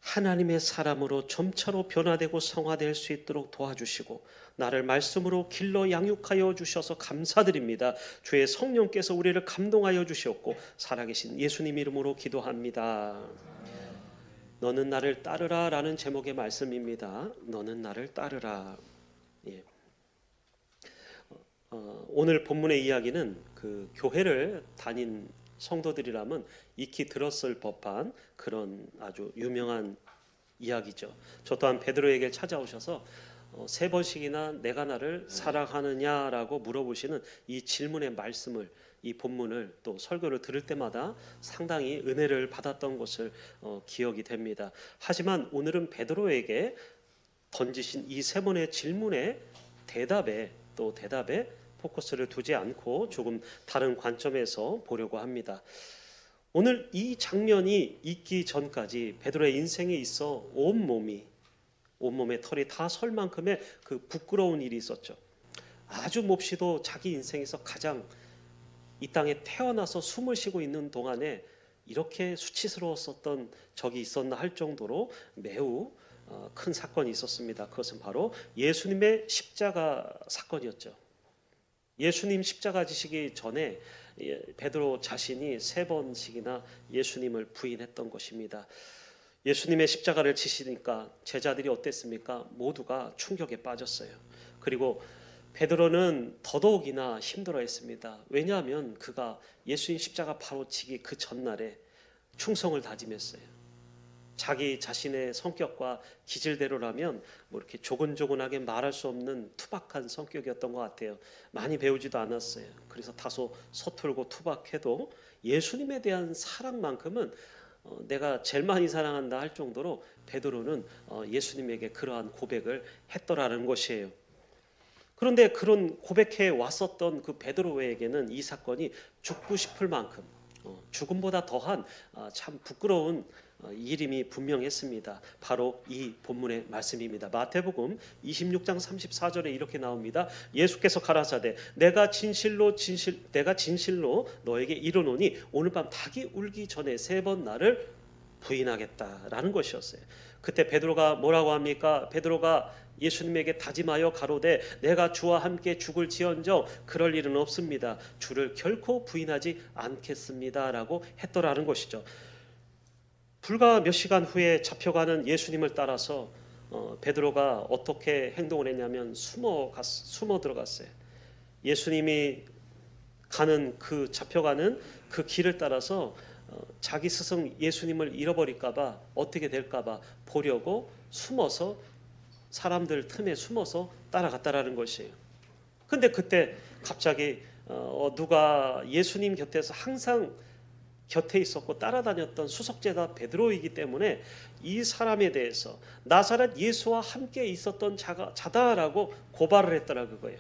하나님의 사람으로 점차로 변화되고 성화될 수 있도록 도와주시고 나를 말씀으로 길러 양육하여 주셔서 감사드립니다. 주의 성령께서 우리를 감동하여 주셨고 살아계신 예수님 이름으로 기도합니다. 너는 나를 따르라 라는 제목의 말씀입니다. 너는 나를 따르라. 예. 오늘 본문의 이야기는 그 교회를 다닌 성도들이라면 익히 들었을 법한 그런 아주 유명한 이야기죠. 저 또한 베드로에게 찾아오셔서 3번씩이나 내가 나를 사랑하느냐라고 물어보시는 이 질문의 말씀을, 이 본문을 또 설교를 들을 때마다 상당히 은혜를 받았던 것을 기억이 됩니다. 하지만 오늘은 베드로에게 던지신 이 3번의 질문의 대답에 포커스를 두지 않고 조금 다른 관점에서 보려고 합니다. 오늘 이 장면이 있기 전까지 베드로의 인생에 있어 온몸에 털이 다 설 만큼의 그 부끄러운 일이 있었죠. 아주 몹시도 자기 인생에서 가장 이 땅에 태어나서 숨을 쉬고 있는 동안에 이렇게 수치스러웠었던 적이 있었나 할 정도로 매우 큰 사건이 있었습니다. 그것은 바로 예수님의 십자가 사건이었죠. 예수님 십자가 지시기 전에 베드로 자신이 3번씩이나 예수님을 부인했던 것입니다. 예수님의 십자가를 지시니까 제자들이 어땠습니까? 모두가 충격에 빠졌어요. 그리고 베드로는 더더욱이나 힘들어했습니다. 왜냐하면 그가 예수님 십자가 바로 지기 그 전날에 충성을 다짐했어요. 자기 자신의 성격과 기질대로라면 뭐 이렇게 조곤조곤하게 말할 수 없는 투박한 성격이었던 것 같아요. 많이 배우지도 않았어요. 그래서 다소 서툴고 투박해도 예수님에 대한 사랑만큼은 내가 제일 많이 사랑한다 할 정도로 베드로는 예수님에게 그러한 고백을 했더라는 것이에요. 그런데 그런 고백해 왔었던 그 베드로에게는 이 사건이 죽고 싶을 만큼 죽음보다 더한 참 부끄러운 일임이 분명했습니다. 바로 이 본문의 말씀입니다. 마태복음 26장 34절에 이렇게 나옵니다. 예수께서 가라사대 내가 진실로 너에게 이르노니 오늘 밤 닭이 울기 전에 3번 나를 부인하겠다라는 것이었어요. 그때 베드로가 뭐라고 합니까? 베드로가 예수님에게 다짐하여 가로되 내가 주와 함께 죽을지언정 그럴 일은 없습니다. 주를 결코 부인하지 않겠습니다라고 했더라는 것이죠. 불과 몇 시간 후에 잡혀가는 예수님을 따라서 베드로가 어떻게 행동을 했냐면 숨어 들어갔어요. 예수님이 가는 그 잡혀가는 그 길을 따라서 자기 스승 예수님을 잃어버릴까봐 어떻게 될까봐 보려고 숨어서 사람들 틈에 숨어서 따라갔다라는 것이에요. 근데 그때 갑자기 누가 예수님 곁에서 항상 곁에 있었고 따라다녔던 수석제자 베드로이기 때문에 이 사람에 대해서 나사렛 예수와 함께 있었던 자다라고 고발을 했더라 그거예요.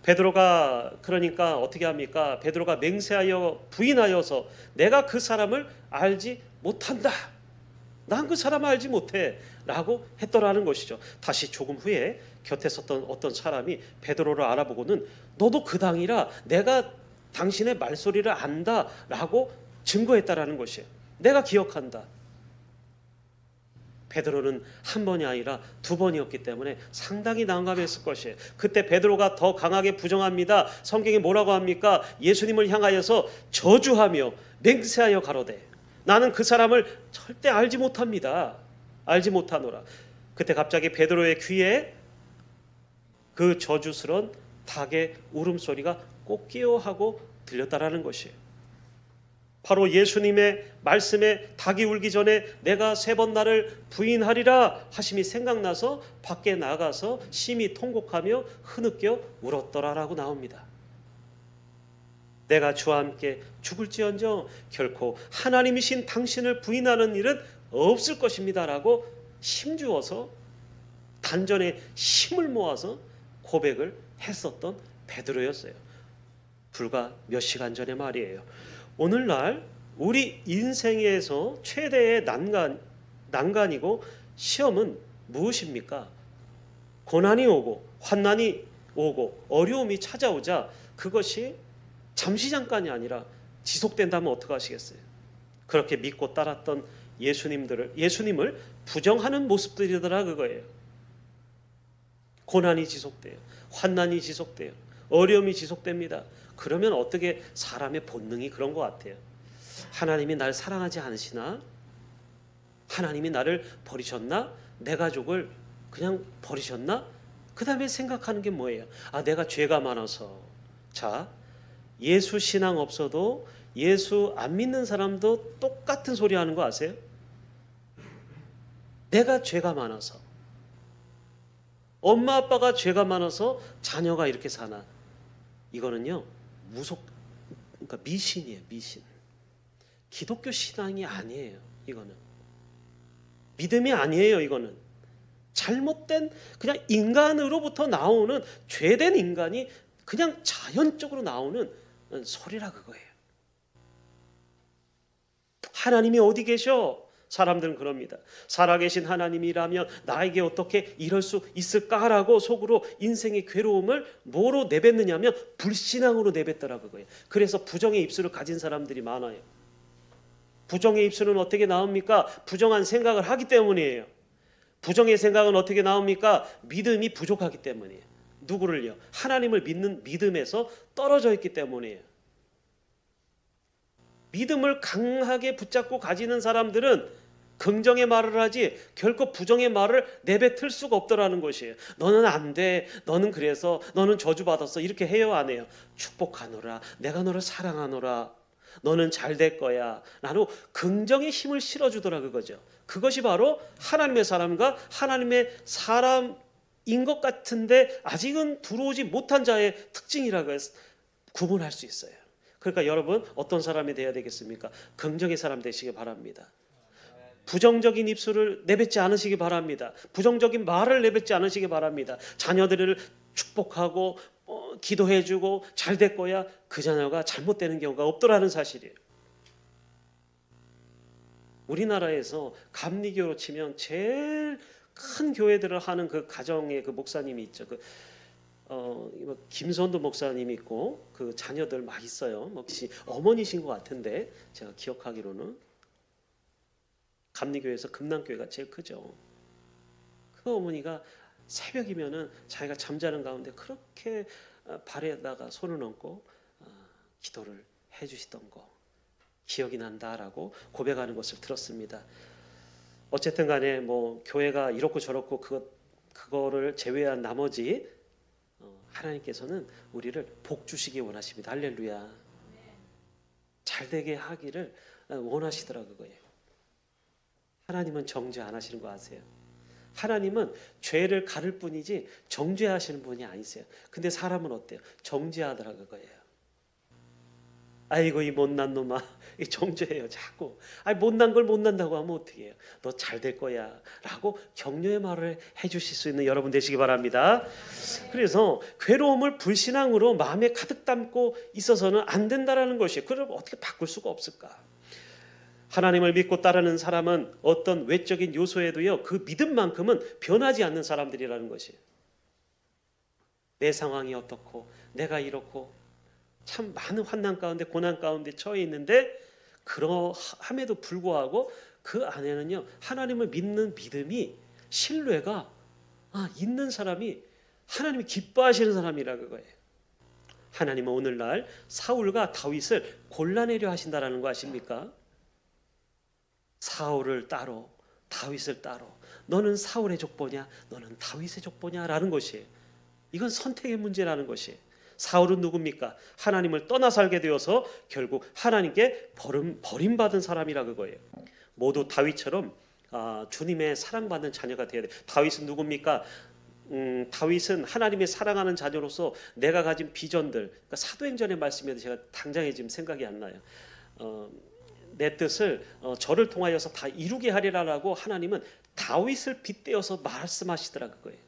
베드로가 그러니까 어떻게 합니까? 베드로가 맹세하여 부인하여서 내가 그 사람을 알지 못한다. 난 그 사람을 알지 못해 라고 했더라는 것이죠. 다시 조금 후에 곁에 섰던 어떤 사람이 베드로를 알아보고는 너도 그 당이라 내가 당신의 말소리를 안다 라고 증거했다라는 것이에요. 내가 기억한다. 베드로는 한 번이 아니라 2번이었기 때문에 상당히 난감했을 것이에요. 그때 베드로가 더 강하게 부정합니다. 성경이 뭐라고 합니까? 예수님을 향하여서 저주하며 맹세하여 가로되 나는 그 사람을 절대 알지 못합니다. 알지 못하노라. 그때 갑자기 베드로의 귀에 그 저주스러운 닭의 울음소리가 꼭끼요 하고 들렸다라는 것이에요. 바로 예수님의 말씀에 닭이 울기 전에 내가 3번 나를 부인하리라 하심이 생각나서 밖에 나가서 심히 통곡하며 흐느껴 울었더라라고 나옵니다. 내가 주와 함께 죽을지언정 결코 하나님이신 당신을 부인하는 일은 없을 것입니다라고 힘주어서 단전에 힘을 모아서 고백을 했었던 베드로였어요. 불과 몇 시간 전의 말이에요. 오늘날 우리 인생에서 최대의 난간이고 시험은 무엇입니까? 고난이 오고 환난이 오고 어려움이 찾아오자 그것이 잠시 잠깐이 아니라 지속된다면 어떡하시겠어요? 그렇게 믿고 따랐던 예수님을 부정하는 모습들이더라 그거예요. 고난이 지속돼요. 환난이 지속돼요. 어려움이 지속됩니다. 그러면 어떻게 사람의 본능이 그런 것 같아요. 하나님이 날 사랑하지 않으시나? 하나님이 나를 버리셨나? 내 가족을 그냥 버리셨나? 그 다음에 생각하는 게 뭐예요? 아, 내가 죄가 많아서. 자, 예수 신앙 없어도 예수 안 믿는 사람도 똑같은 소리 하는 거 아세요? 내가 죄가 많아서. 엄마 아빠가 죄가 많아서 자녀가 이렇게 사나. 이거는요, 그러니까 미신이에요, 미신. 기독교 신앙이 아니에요, 이거는. 믿음이 아니에요, 이거는. 잘못된 그냥 인간으로부터 나오는 죄된 인간이 그냥 자연적으로 나오는 소리라 그거예요. 하나님이 어디 계셔? 사람들은 그럽니다. 살아계신 하나님이라면 나에게 어떻게 이럴 수 있을까라고 속으로 인생의 괴로움을 뭐로 내뱉느냐면 불신앙으로 내뱉더라 그거예요. 그래서 부정의 입술을 가진 사람들이 많아요. 부정의 입술은 어떻게 나옵니까? 부정한 생각을 하기 때문이에요. 부정의 생각은 어떻게 나옵니까? 믿음이 부족하기 때문이에요. 누구를요? 하나님을 믿는 믿음에서 떨어져 있기 때문이에요. 믿음을 강하게 붙잡고 가지는 사람들은 긍정의 말을 하지 결코 부정의 말을 내뱉을 수가 없더라는 것이에요. 너는 안 돼. 너는 그래서 너는 저주받았어. 이렇게 해요, 안 해요? 축복하노라. 내가 너를 사랑하노라. 너는 잘 될 거야. 나로 긍정의 힘을 실어주더라 그거죠. 그것이 바로 하나님의 사람과 하나님의 사람인 것 같은데 아직은 들어오지 못한 자의 특징이라고 해서 구분할 수 있어요. 그러니까 여러분 어떤 사람이 돼야 되겠습니까? 긍정의 사람 되시기 바랍니다. 부정적인 입술을 내뱉지 않으시기 바랍니다. 부정적인 말을 내뱉지 않으시기 바랍니다. 자녀들을 축복하고 기도해주고 잘 될 거야. 그 자녀가 잘못되는 경우가 없더라는 사실이에요. 우리나라에서 감리교로 치면 제일 큰 교회들을 하는 그 가정의 그 목사님이 있죠. 김선도 목사님이 있고 그 자녀들 막 있어요. 혹시 어머니신 것 같은데 제가 기억하기로는 감리교회에서 금남교회가 제일 크죠. 그 어머니가 새벽이면은 자기가 잠자는 가운데 그렇게 발에다가 손을 얹고 기도를 해주시던 거 기억이 난다라고 고백하는 것을 들었습니다. 어쨌든 간에 뭐 교회가 이렇고 저렇고 그거를 제외한 나머지 하나님께서는 우리를 복 주시기 원하십니다. 할렐루야. 잘되게 하기를 원하시더라 그거예요. 하나님은 정죄 안 하시는 거 아세요? 하나님은 죄를 가를 뿐이지 정죄하시는 분이 아니세요. 근데 사람은 어때요? 정죄하더라 그거예요. 아이고 이 못난 놈아, 이 정죄해요 자꾸. 아이 못난 걸 못난다고 하면 어떻게 해요? 너 잘 될 거야 라고 격려의 말을 해주실 수 있는 여러분 되시기 바랍니다. 그래서 괴로움을 불신앙으로 마음에 가득 담고 있어서는 안 된다라는 것이에요. 그럼 어떻게 바꿀 수가 없을까? 하나님을 믿고 따르는 사람은 어떤 외적인 요소에도요 그 믿음만큼은 변하지 않는 사람들이라는 것이에요. 내 상황이 어떻고 내가 이렇고 참 많은 환난 가운데 고난 가운데 처해 있는데 그러함에도 불구하고 그 안에는요 하나님을 믿는 믿음이 신뢰가 있는 사람이 하나님이 기뻐하시는 사람이라 그거예요. 하나님은 오늘날 사울과 다윗을 골라내려 하신다라는 거 아십니까? 사울을 따로 다윗을 따로 너는 사울의 족보냐 너는 다윗의 족보냐라는 것이에요. 이건 선택의 문제라는 것이에요. 사울은 누굽니까? 하나님을 떠나 살게 되어서 결국 하나님께 버림받은 사람이라 그거예요. 모두 다윗처럼 주님의 사랑받는 자녀가 되어야 돼요. 다윗은 누굽니까? 다윗은 하나님의 사랑하는 자녀로서 내가 가진 비전들, 그러니까 사도행전의 말씀에도 제가 당장에 지금 생각이 안 나요. 내 뜻을 저를 통하여서 다 이루게 하리라라고 하나님은 다윗을 빗대어서 말씀하시더라 그거예요.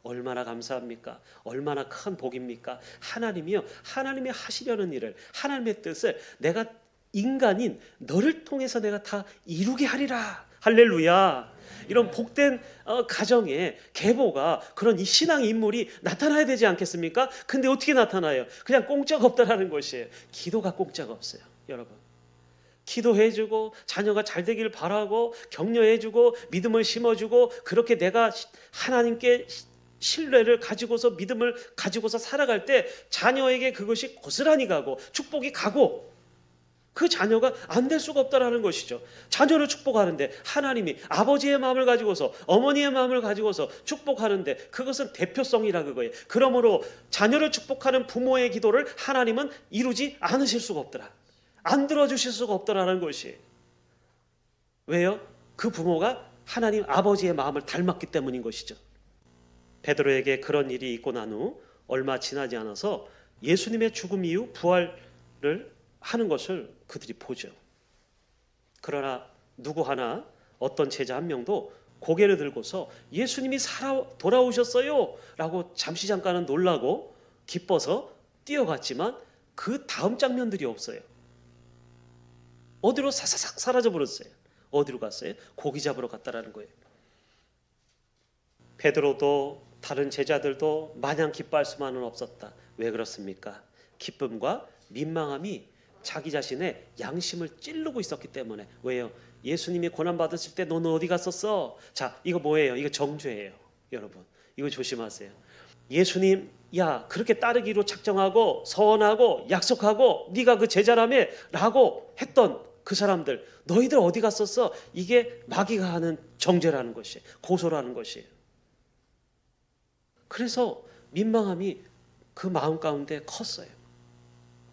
얼마나 감사합니까? 얼마나 큰 복입니까? 하나님이요 하나님이 하시려는 일을 하나님의 뜻을 내가 인간인 너를 통해서 내가 다 이루게 하리라. 할렐루야. 이런 복된 가정에 계보가 그런 이 신앙 인물이 나타나야 되지 않겠습니까? 근데 어떻게 나타나요? 그냥 공짜가 없다라는 것이에요. 기도가 공짜가 없어요. 여러분 기도해주고 자녀가 잘 되길 바라고 격려해주고 믿음을 심어주고 그렇게 내가 하나님께 신뢰를 가지고서 믿음을 가지고서 살아갈 때 자녀에게 그것이 고스란히 가고 축복이 가고 그 자녀가 안 될 수가 없다라는 것이죠. 자녀를 축복하는데 하나님이 아버지의 마음을 가지고서 어머니의 마음을 가지고서 축복하는데 그것은 대표성이라 그거예요. 그러므로 자녀를 축복하는 부모의 기도를 하나님은 이루지 않으실 수가 없더라. 안 들어주실 수가 없더라는 것이. 왜요? 그 부모가 하나님 아버지의 마음을 닮았기 때문인 것이죠. 베드로에게 그런 일이 있고 난 후 얼마 지나지 않아서 예수님의 죽음 이후 부활을 하는 것을 그들이 보죠. 그러나 누구 하나 어떤 제자 한 명도 고개를 들고서 예수님이 돌아오셨어요 라고 잠시 잠깐은 놀라고 기뻐서 뛰어갔지만 그 다음 장면들이 없어요. 어디로 사사삭 사라져 버렸어요. 어디로 갔어요? 고기 잡으러 갔다라는 거예요. 베드로도 다른 제자들도 마냥 기뻐할 수만은 없었다. 왜 그렇습니까? 기쁨과 민망함이 자기 자신의 양심을 찌르고 있었기 때문에. 왜요? 예수님이 고난 받으실 때 너는 어디 갔었어? 자, 이거 뭐예요? 이거 정죄예요. 여러분, 이거 조심하세요. 예수님, 야, 그렇게 따르기로 작정하고 서원하고 약속하고 네가 그 제자라며 라고 했던 그 사람들, 너희들 어디 갔었어? 이게 마귀가 하는 정죄라는 것이에요. 고소라는 것이에요. 그래서 민망함이 그 마음 가운데 컸어요.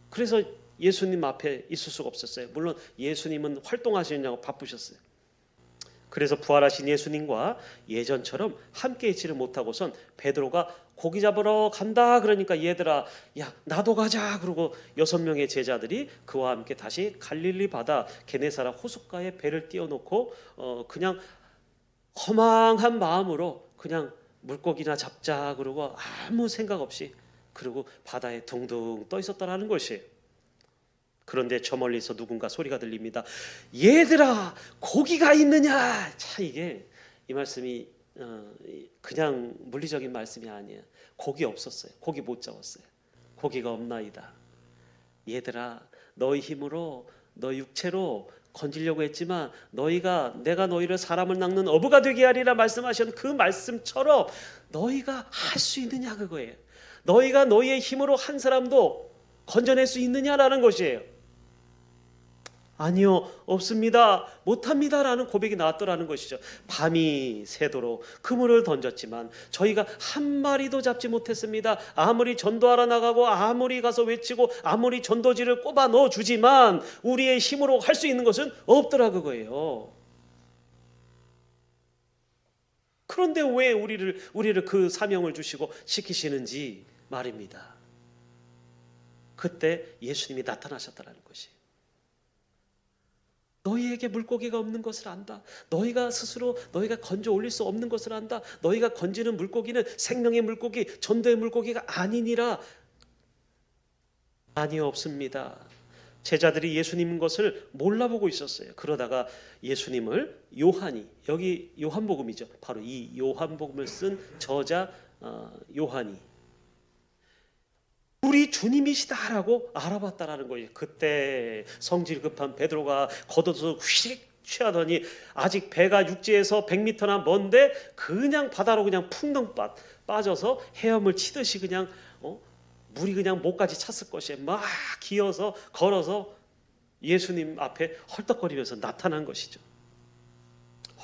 그래서 예수님 앞에 있을 수가 없었어요. 물론 예수님은 활동하시느냐고 바쁘셨어요. 그래서 부활하신 예수님과 예전처럼 함께 있지를 못하고선 베드로가 고기 잡으러 간다 그러니까 얘들아 야 나도 가자 그러고 6명의 제자들이 그와 함께 다시 갈릴리 바다 게네사라 호숫가에 배를 띄워놓고 그냥 허망한 마음으로 그냥 물고기나 잡자 그러고 아무 생각 없이 그리고 바다에 둥둥 떠 있었다라는 것이에요. 그런데 저 멀리서 누군가 소리가 들립니다. 얘들아 고기가 있느냐. 참 이게 이 말씀이 그냥 물리적인 말씀이 아니에요. 고기 없었어요. 고기 못 잡았어요. 고기가 없나이다. 얘들아 너희 힘으로 너 육체로 건지려고 했지만 내가 너희를 사람을 낚는 어부가 되게 하리라 말씀하신 그 말씀처럼 너희가 할 수 있느냐 그거예요. 너희가 너희의 힘으로 한 사람도 건져낼 수 있느냐라는 것이에요. 아니요 없습니다 못합니다라는 고백이 나왔더라는 것이죠. 밤이 새도록 그물을 던졌지만 저희가 한 마리도 잡지 못했습니다. 아무리 전도하러 나가고 아무리 가서 외치고 아무리 전도지를 꼽아 넣어주지만 우리의 힘으로 할 수 있는 것은 없더라 그거예요. 그런데 왜 우리를 그 사명을 주시고 시키시는지 말입니다. 그때 예수님이 나타나셨다는 것이에요. 너희에게 물고기가 없는 것을 안다. 너희가 건져 올릴 수 없는 것을 안다. 너희가 건지는 물고기는 생명의 물고기, 전도의 물고기가 아니니라. 아니요 없습니다. 제자들이 예수님인 것을 몰라보고 있었어요. 그러다가 예수님을 요한이, 여기 요한복음이죠. 바로 이 요한복음을 쓴 저자 요한이 우리 주님이시다라고 알아봤다라는 거예요. 그때 성질 급한 베드로가 겉옷을 휙 취하더니 아직 배가 육지에서 100m나 먼데 그냥 바다로 그냥 풍덩 빠져서 헤엄을 치듯이 그냥 물이 그냥 목까지 찼을 것이에요. 막 기어서 걸어서 예수님 앞에 헐떡거리면서 나타난 것이죠.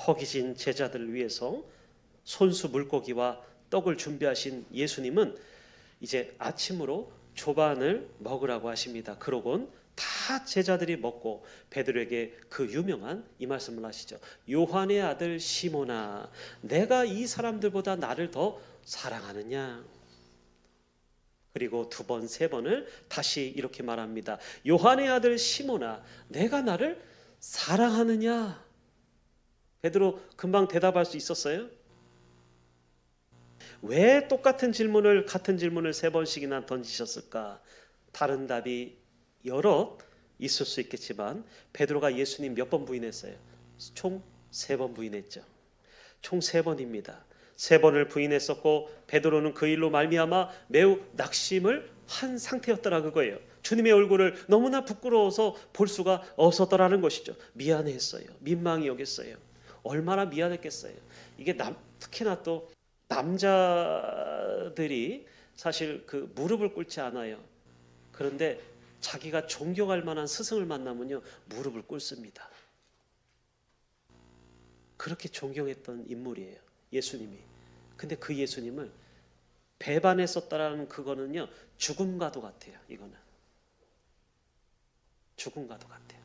허기진 제자들을 위해서 손수 물고기와 떡을 준비하신 예수님은 이제 아침으로 조반을 먹으라고 하십니다. 그러곤 다 제자들이 먹고 베드로에게 그 유명한 이 말씀을 하시죠. 요한의 아들 시몬아 내가 이 사람들보다 나를 더 사랑하느냐. 그리고 2번, 3번을 다시 이렇게 말합니다. 요한의 아들 시몬아 내가 나를 사랑하느냐. 베드로 금방 대답할 수 있었어요? 왜 같은 질문을 3번씩이나 던지셨을까? 다른 답이 여러 있을 수 있겠지만 베드로가 예수님 몇 번 부인했어요? 총 3번 부인했죠. 총 3번입니다. 3번을 부인했었고 베드로는 그 일로 말미암아 매우 낙심을 한 상태였더라 그거예요. 주님의 얼굴을 너무나 부끄러워서 볼 수가 없었더라는 것이죠. 미안했어요. 민망히 여겼어요. 얼마나 미안했겠어요. 이게 특히나 또 남자들이 사실 그 무릎을 꿇지 않아요. 그런데 자기가 존경할 만한 스승을 만나면요, 무릎을 꿇습니다. 그렇게 존경했던 인물이에요, 예수님이. 근데 그 예수님을 배반했었다라는 그거는요, 죽음과도 같아요. 이거는 죽음과도 같아요.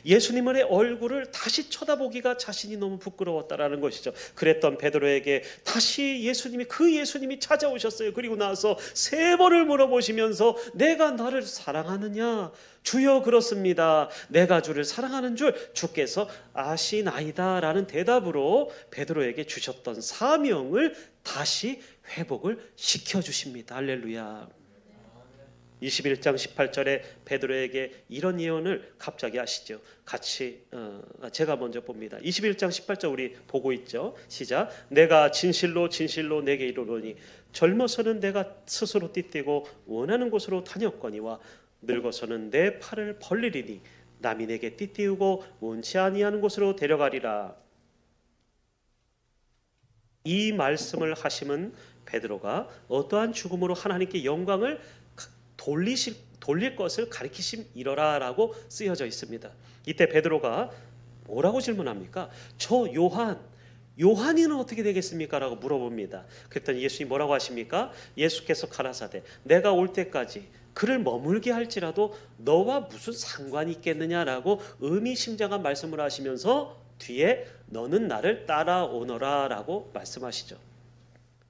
예수님의 얼굴을 다시 쳐다보기가 자신이 너무 부끄러웠다라는 것이죠. 그랬던 베드로에게 다시 그 예수님이 찾아오셨어요. 그리고 나서 3번을 물어보시면서 내가 너를 사랑하느냐? 주여 그렇습니다. 내가 주를 사랑하는 줄 주께서 아시나이다 라는 대답으로 베드로에게 주셨던 사명을 다시 회복을 시켜주십니다. 할렐루야. 21장 18절에 베드로에게 이런 예언을 갑자기 하시죠. 같이 제가 먼저 봅니다. 21장 18절 우리 보고 있죠. 시작. 내가 진실로 진실로 내게 이르노니 젊어서는 내가 스스로 띠띠고 원하는 곳으로 다녔거니와 늙어서는 내 팔을 벌리리니 남이 내게 띠띠우고 원치 아니하는 곳으로 데려가리라. 이 말씀을 하심은 베드로가 어떠한 죽음으로 하나님께 영광을 돌릴 것을 가리키심이러라라고 쓰여져 있습니다. 이때 베드로가 뭐라고 질문합니까? 저 요한이는 어떻게 되겠습니까? 라고 물어봅니다. 그랬더니 예수님이 뭐라고 하십니까? 예수께서 가라사대 내가 올 때까지 그를 머물게 할지라도 너와 무슨 상관이 있겠느냐라고 의미심장한 말씀을 하시면서 뒤에 너는 나를 따라오너라 라고 말씀하시죠.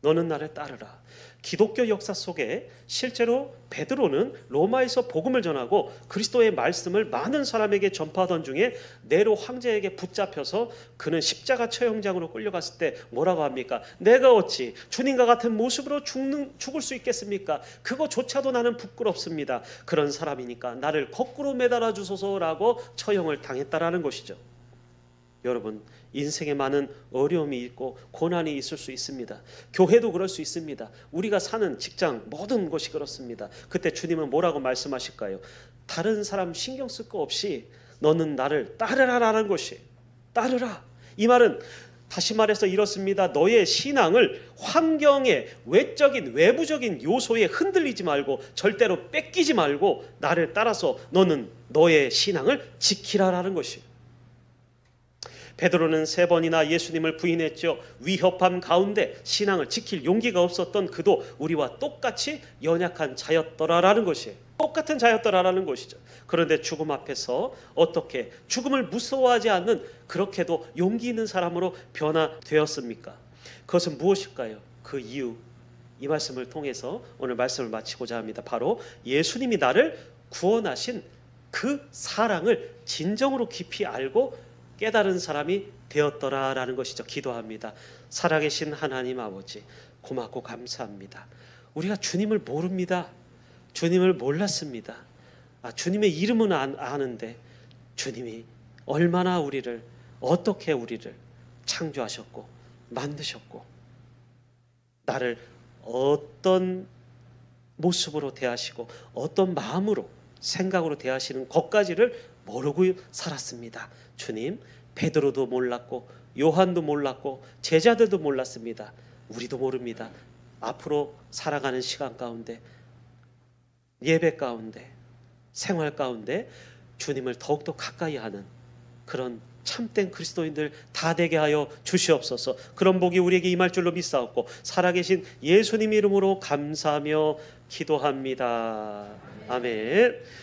너는 나를 따르라. 기독교 역사 속에 실제로 베드로는 로마에서 복음을 전하고 그리스도의 말씀을 많은 사람에게 전파하던 중에 네로 황제에게 붙잡혀서 그는 십자가 처형장으로 끌려갔을 때 뭐라고 합니까? 내가 어찌 주님과 같은 모습으로 죽을 수 있겠습니까? 그거조차도 나는 부끄럽습니다. 그런 사람이니까 나를 거꾸로 매달아 주소서라고 처형을 당했다라는 것이죠. 여러분, 인생에 많은 어려움이 있고 고난이 있을 수 있습니다. 교회도 그럴 수 있습니다. 우리가 사는 직장 모든 것이 그렇습니다. 그때 주님은 뭐라고 말씀하실까요? 다른 사람 신경 쓸 거 없이 너는 나를 따르라라는 것이, 따르라. 이 말은 다시 말해서 이렇습니다. 너의 신앙을 환경의 외부적인 요소에 흔들리지 말고 절대로 뺏기지 말고 나를 따라서 너는 너의 신앙을 지키라라는 것이. 베드로는 3번이나 예수님을 부인했죠. 위협함 가운데 신앙을 지킬 용기가 없었던 그도 우리와 똑같이 연약한 자였더라라는 것이에요. 똑같은 자였더라라는 것이죠. 그런데 죽음 앞에서 어떻게 죽음을 무서워하지 않는 그렇게도 용기 있는 사람으로 변화되었습니까? 그것은 무엇일까요? 그 이유, 이 말씀을 통해서 오늘 말씀을 마치고자 합니다. 바로 예수님이 나를 구원하신 그 사랑을 진정으로 깊이 알고 깨달은 사람이 되었더라라는 것이죠. 기도합니다. 살아계신 하나님 아버지, 고맙고 감사합니다. 우리가 주님을 모릅니다. 주님을 몰랐습니다. 주님의 이름은 아는데 주님이 얼마나 어떻게 우리를 창조하셨고 만드셨고 나를 어떤 모습으로 대하시고 어떤 마음으로 생각으로 대하시는 것까지를 모르고 살았습니다. 주님, 베드로도 몰랐고 요한도 몰랐고 제자들도 몰랐습니다. 우리도 모릅니다. 앞으로 살아가는 시간 가운데, 예배 가운데, 생활 가운데 주님을 더욱더 가까이 하는 그런 참된 그리스도인들 다 되게 하여 주시옵소서. 그런 복이 우리에게 임할 줄로 믿사옵고 살아계신 예수님 이름으로 감사하며 기도합니다. 아멘.